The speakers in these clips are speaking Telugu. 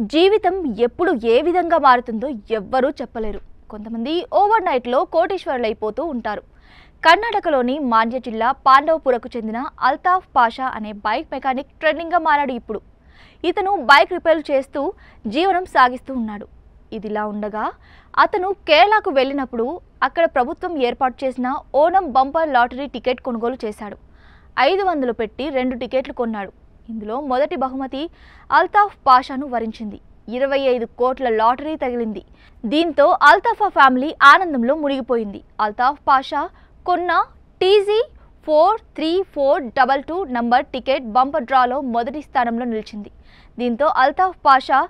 జీవితం ఎప్పుడు ఏ విధంగా మారుతుందో ఎవ్వరూ చెప్పలేరు. కొంతమంది ఓవర్ నైట్లో కోటీశ్వరులైపోతూ ఉంటారు. కర్ణాటకలోని మాండ్య జిల్లా పాండవపురకు చెందిన అల్తాఫ్ పాషా అనే బైక్ మెకానిక్ ట్రెండింగ్గా మారాడు. ఇప్పుడు ఇతను బైక్ రిపేర్లు చేస్తూ జీవనం సాగిస్తూ ఉన్నాడు. ఇదిలా ఉండగా అతను కేరళకు వెళ్ళినప్పుడు అక్కడ ప్రభుత్వం ఏర్పాటు చేసిన ఓనం బంపర్ లాటరీ టికెట్ కొనుగోలు చేశాడు. 500 పెట్టి 2 టికెట్లు కొన్నాడు. ఇందులో మొదటి బహుమతి అల్తాఫ్ పాషాను వరించింది. 25 కోట్ల లాటరీ తగిలింది. దీంతో అల్తాఫ్ ఫ్యామిలీ ఆనందంలో మునిగిపోయింది. అల్తాఫ్ పాషా కొన్న TZ43422 నంబర్ టికెట్ బంపర్ డ్రాలో మొదటి స్థానంలో నిలిచింది. దీంతో అల్తాఫ్ పాషా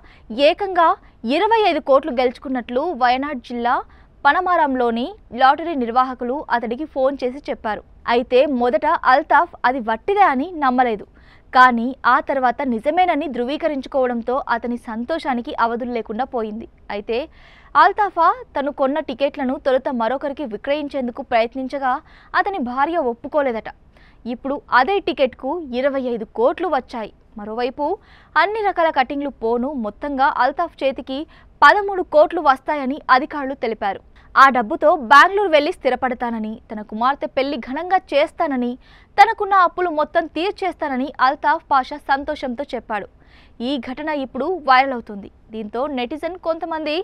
ఏకంగా 25 కోట్లు గెలుచుకున్నట్లు వయనాడ్ జిల్లా పనమారంలోని లాటరీ నిర్వాహకులు అతడికి ఫోన్ చేసి చెప్పారు. అయితే మొదట అల్తాఫ్ అది వట్టిదే అని నమ్మలేదు. కానీ ఆ తర్వాత నిజమేనని ధృవీకరించుకోవడంతో అతని సంతోషానికి అవధులు లేకుండా పోయింది. అయితే అల్తాఫా తను కొన్న టికెట్లను తొలుత మరొకరికి విక్రయించేందుకు ప్రయత్నించగా అతని భార్య ఒప్పుకోలేదట. ఇప్పుడు అదే టికెట్కు 25 కోట్లు వచ్చాయి. మరోవైపు అన్ని రకాల కటింగ్లు పోను మొత్తంగా అల్తాఫ్ చేతికి 13 కోట్లు వస్తాయని అధికారులు తెలిపారు. ఆ డబ్బుతో బెంగళూరు వెళ్లి స్థిరపడతానని, తన కుమార్తె పెళ్లి ఘనంగా చేస్తానని, తనకున్న అప్పులు మొత్తం తీర్చేస్తానని అల్తాఫ్ పాషా సంతోషంతో చెప్పాడు. ఈ ఘటన ఇప్పుడు వైరల్ అవుతుంది. దీంతో నెటిజన్ కొంతమంది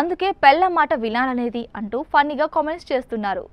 అందుకే పెళ్ళ మాట వినాలనేది అంటూ ఫన్నీగా కామెంట్స్ చేస్తున్నారు.